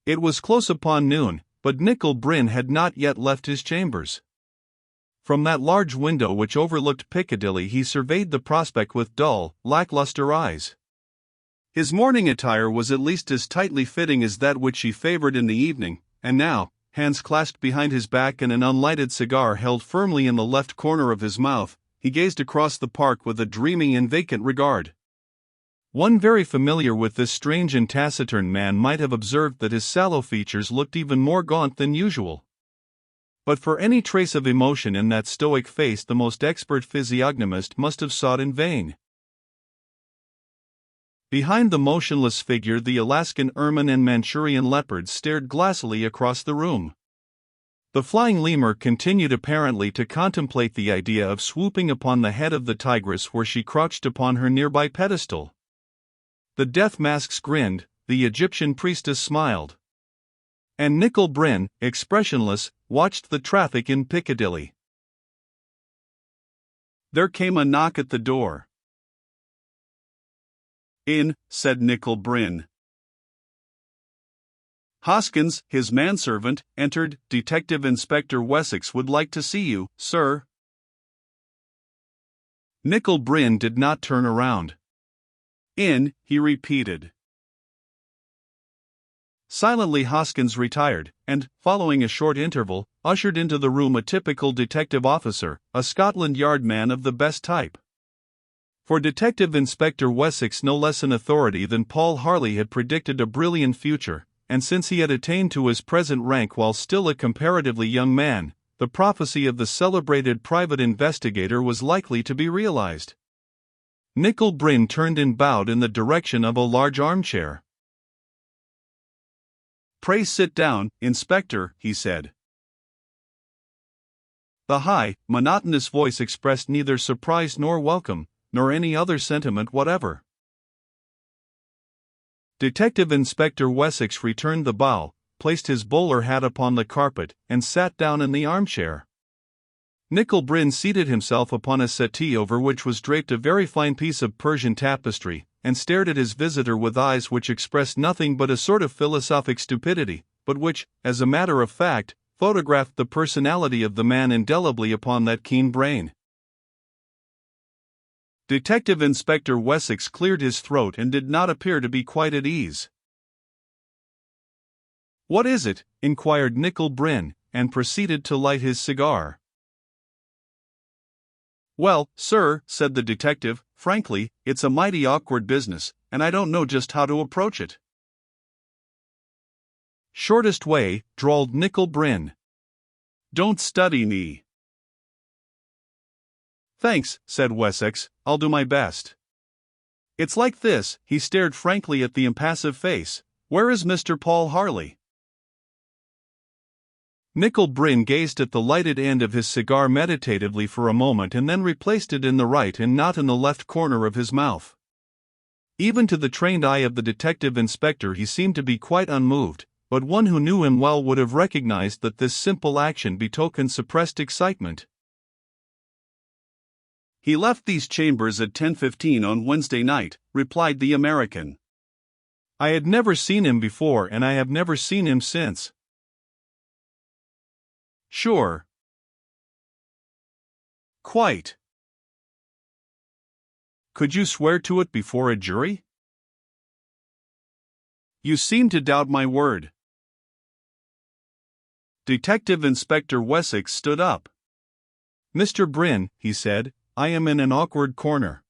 It was close upon noon, but Nickel Bryn had not yet left his chambers. From that large window which overlooked Piccadilly he surveyed the prospect with dull, lackluster eyes. His morning attire was at least as tightly fitting as that which she favored in the evening, and now, hands clasped behind his back and an unlighted cigar held firmly in the left corner of his mouth, he gazed across the park with a dreamy and vacant regard. One very familiar with this strange and taciturn man might have observed that his sallow features looked even more gaunt than usual. But for any trace of emotion in that stoic face the most expert physiognomist must have sought in vain. Behind the motionless figure the Alaskan ermine and Manchurian leopard stared glassily across the room. The flying lemur continued apparently to contemplate the idea of swooping upon the head of the tigress where she crouched upon her nearby pedestal. The death masks grinned, the Egyptian priestess smiled. And Nickel Bryn, expressionless, watched the traffic in Piccadilly. There came a knock at the door. "In," said Nickel Bryn. Hoskins, his manservant, entered. "Detective Inspector Wessex would like to see you, sir." Nickel Bryn did not turn around. "In," he repeated. Silently Hoskins retired, and, following a short interval, ushered into the room a typical detective officer, a Scotland Yard man of the best type. For Detective Inspector Wessex no less an authority than Paul Harley had predicted a brilliant future, and since he had attained to his present rank while still a comparatively young man, the prophecy of the celebrated private investigator was likely to be realized. Nickel Bryn turned and bowed in the direction of a large armchair. "Pray sit down, Inspector," he said. The high, monotonous voice expressed neither surprise nor welcome, nor any other sentiment whatever. Detective Inspector Wessex returned the bow, placed his bowler hat upon the carpet, and sat down in the armchair. Nickel Bryn seated himself upon a settee over which was draped a very fine piece of Persian tapestry, and stared at his visitor with eyes which expressed nothing but a sort of philosophic stupidity, but which, as a matter of fact, photographed the personality of the man indelibly upon that keen brain. Detective Inspector Wessex cleared his throat and did not appear to be quite at ease. "What is it?" inquired Nickel Bryn, and proceeded to light his cigar. "Well, sir," said the detective, "frankly, it's a mighty awkward business, and I don't know just how to approach it." "Shortest way," drawled Nickel Bryn. "Don't study me." "Thanks," said Wessex, "I'll do my best. It's like this," he stared frankly at the impassive face. "Where is Mr. Paul Harley?" Nickel Bryn gazed at the lighted end of his cigar meditatively for a moment and then replaced it in the right and not in the left corner of his mouth. Even to the trained eye of the detective inspector he seemed to be quite unmoved, but one who knew him well would have recognized that this simple action betokened suppressed excitement. "He left these chambers at 10:15 on Wednesday night," replied the American. "I had never seen him before and I have never seen him since." "Sure?" "Quite." "Could you swear to it before a jury?" "You seem to doubt my word." Detective Inspector Wessex stood up. "Mr. Bryn," he said, "I am in an awkward corner.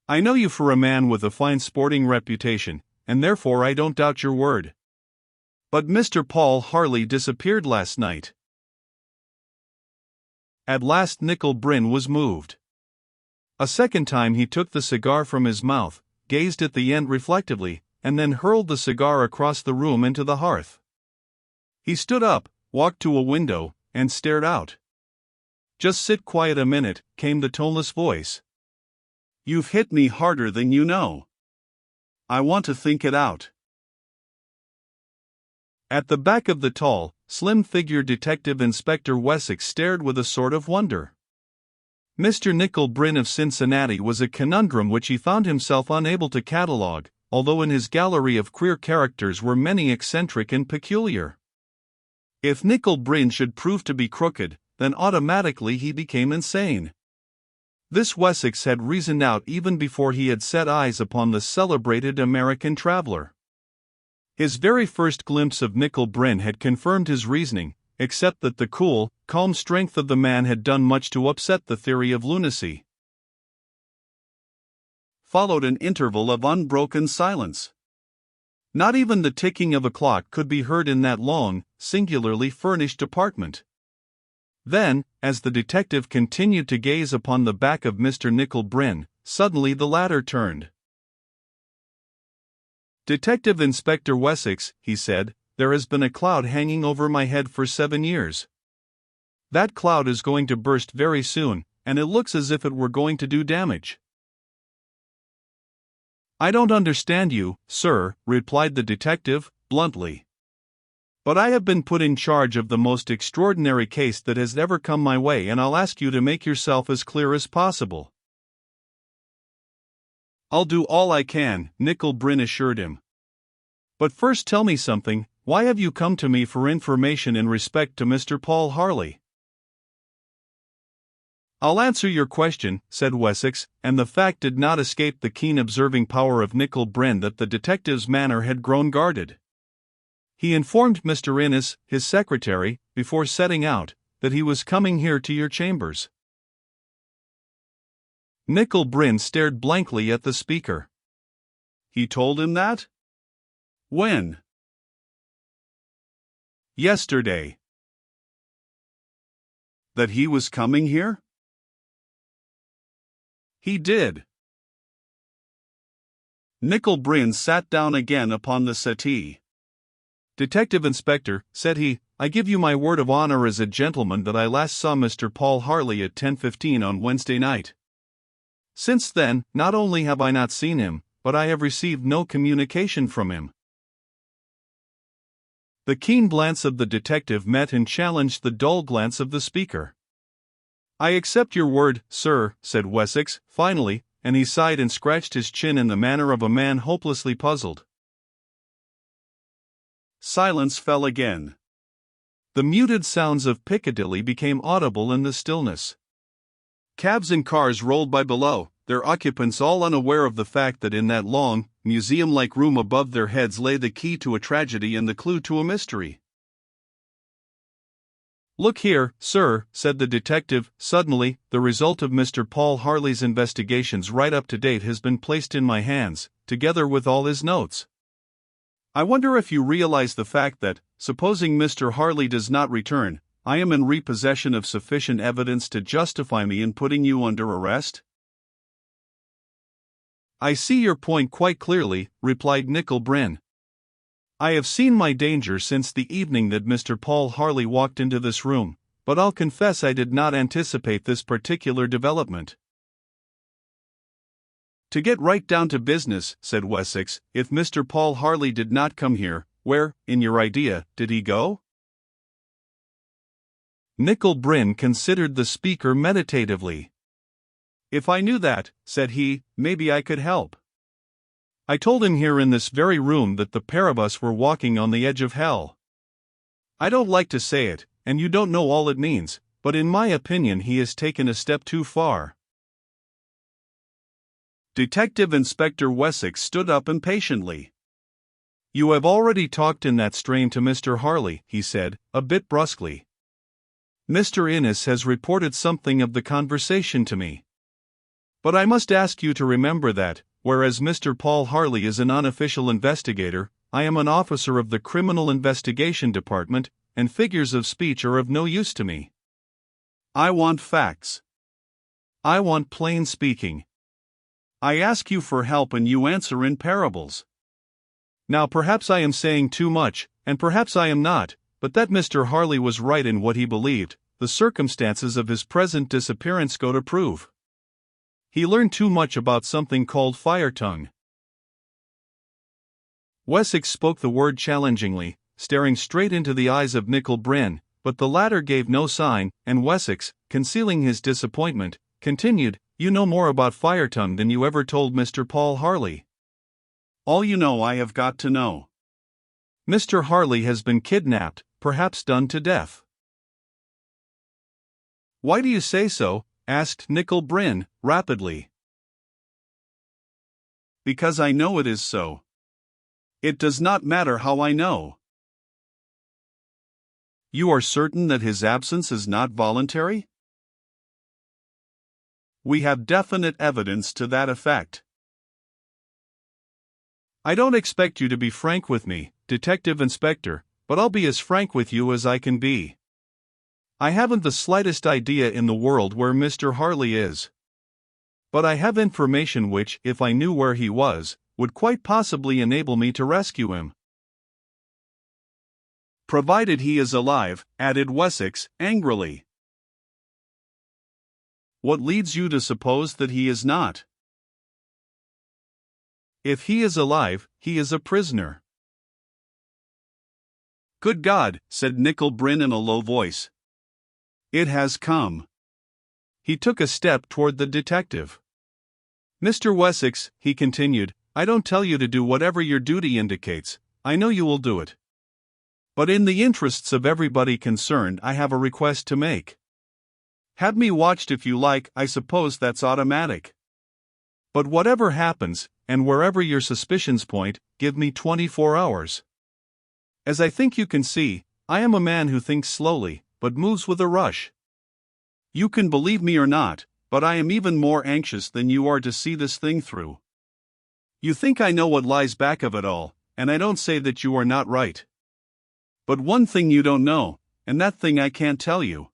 I know you for a man with a fine sporting reputation, and therefore I don't doubt your word. But Mr. Paul Harley disappeared last night." At last Nickel Bryn was moved. A second time he took the cigar from his mouth, gazed at the end reflectively, and then hurled the cigar across the room into the hearth. He stood up, walked to a window, and stared out. "Just sit quiet a minute," came the toneless voice. "You've hit me harder than you know. I want to think it out." At the back of the tall, slim-figured Detective Inspector Wessex stared with a sort of wonder. Mr. Nickel Bryn of Cincinnati was a conundrum which he found himself unable to catalogue, although in his gallery of queer characters were many eccentric and peculiar. If Nickel Bryn should prove to be crooked, then automatically he became insane. This Wessex had reasoned out even before he had set eyes upon the celebrated American traveler. His very first glimpse of Nickel Bryn had confirmed his reasoning, except that the cool, calm strength of the man had done much to upset the theory of lunacy. Followed an interval of unbroken silence. Not even the ticking of a clock could be heard in that long, singularly furnished apartment. Then, as the detective continued to gaze upon the back of Mr. Nickel Bryn, suddenly the latter turned. "Detective Inspector Wessex," he said, "there has been a cloud hanging over my head for 7 years. That cloud is going to burst very soon, and it looks as if it were going to do damage." "I don't understand you, sir," replied the detective, bluntly. "But I have been put in charge of the most extraordinary case that has ever come my way, and I'll ask you to make yourself as clear as possible." "I'll do all I can," Nickel Bryn assured him. "But first tell me something, why have you come to me for information in respect to Mr. Paul Harley?" "I'll answer your question," said Wessex, and the fact did not escape the keen observing power of Nickel Bryn that the detective's manner had grown guarded. He informed Mr. Innes, his secretary, before setting out, that he was coming here to your chambers. Nickel Bryn stared blankly at the speaker. "He told him that? When?" "Yesterday." "That he was coming here?" "He did." Nickel Bryn sat down again upon the settee. "Detective Inspector," said he, "I give you my word of honor as a gentleman that I last saw Mr. Paul Harley at 10:15 on Wednesday night. Since then, not only have I not seen him, but I have received no communication from him." The keen glance of the detective met and challenged the dull glance of the speaker. "I accept your word, sir," said Wessex, finally, and he sighed and scratched his chin in the manner of a man hopelessly puzzled. Silence fell again. The muted sounds of Piccadilly became audible in the stillness. Cabs and cars rolled by below, their occupants all unaware of the fact that in that long, museum-like room above their heads lay the key to a tragedy and the clue to a mystery. "Look here, sir," said the detective, suddenly, "the result of Mr. Paul Harley's investigations right up to date has been placed in my hands, together with all his notes. I wonder if you realize the fact that, supposing Mr. Harley does not return, I am in repossession of sufficient evidence to justify me in putting you under arrest?" "I see your point quite clearly," replied Nickel Bryn. "I have seen my danger since the evening that Mr. Paul Harley walked into this room, but I'll confess I did not anticipate this particular development." "To get right down to business," said Wessex, "if Mr. Paul Harley did not come here, where, in your idea, did he go?" Nickel Bryn considered the speaker meditatively. "If I knew that," said he, "maybe I could help. I told him here in this very room that the pair of us were walking on the edge of hell. I don't like to say it, and you don't know all it means, but in my opinion he has taken a step too far." Detective Inspector Wessex stood up impatiently. "You have already talked in that strain to Mr. Harley," he said, a bit brusquely. "Mr. Innes has reported something of the conversation to me. But I must ask you to remember that, whereas Mr. Paul Harley is an unofficial investigator, I am an officer of the Criminal Investigation Department, and figures of speech are of no use to me. I want facts. I want plain speaking. I ask you for help and you answer in parables. Now perhaps I am saying too much, and perhaps I am not, but that Mr. Harley was right in what he believed, the circumstances of his present disappearance go to prove. He learned too much about something called fire tongue." Wessex spoke the word challengingly, staring straight into the eyes of Nickel Bryn, but the latter gave no sign, and Wessex, concealing his disappointment, continued, "You know more about fire tongue than you ever told Mr. Paul Harley." All you know I have got to know. Mr. Harley has been kidnapped, perhaps done to death. Why do you say so? Asked Nickel Bryn, rapidly. Because I know it is so. It does not matter how I know. You are certain that his absence is not voluntary? We have definite evidence to that effect. I don't expect you to be frank with me, Detective Inspector, but I'll be as frank with you as I can be. I haven't the slightest idea in the world where Mr. Harley is. But I have information which, if I knew where he was, would quite possibly enable me to rescue him. Provided he is alive, added Wessex, angrily. What leads you to suppose that he is not? If he is alive, he is a prisoner. Good God, said Nickel Bryn in a low voice. It has come. He took a step toward the detective. Mr. Wessex, he continued, I don't tell you to do whatever your duty indicates, I know you will do it. But in the interests of everybody concerned, I have a request to make. Have me watched if you like, I suppose that's automatic. But whatever happens, and wherever your suspicions point, give me 24 hours. As I think you can see, I am a man who thinks slowly, but moves with a rush. You can believe me or not, but I am even more anxious than you are to see this thing through. You think I know what lies back of it all, and I don't say that you are not right. But one thing you don't know, and that thing I can't tell you.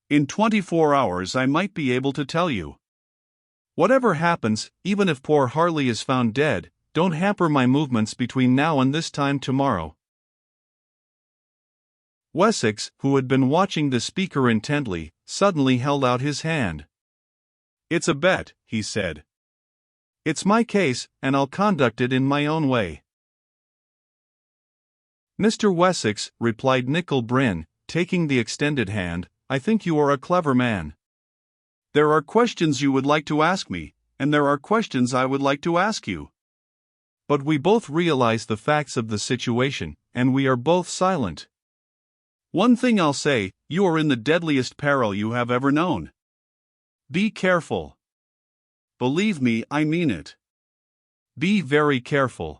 In 24 hours I might be able to tell you. Whatever happens, even if poor Harley is found dead, don't hamper my movements between now and this time tomorrow. Wessex, who had been watching the speaker intently, suddenly held out his hand. It's a bet, he said. It's my case, and I'll conduct it in my own way. Mr. Wessex, replied Nickel Bryn, taking the extended hand, I think you are a clever man. There are questions you would like to ask me, and there are questions I would like to ask you. But we both realize the facts of the situation, and we are both silent. One thing I'll say, you are in the deadliest peril you have ever known. Be careful. Believe me, I mean it. Be very careful.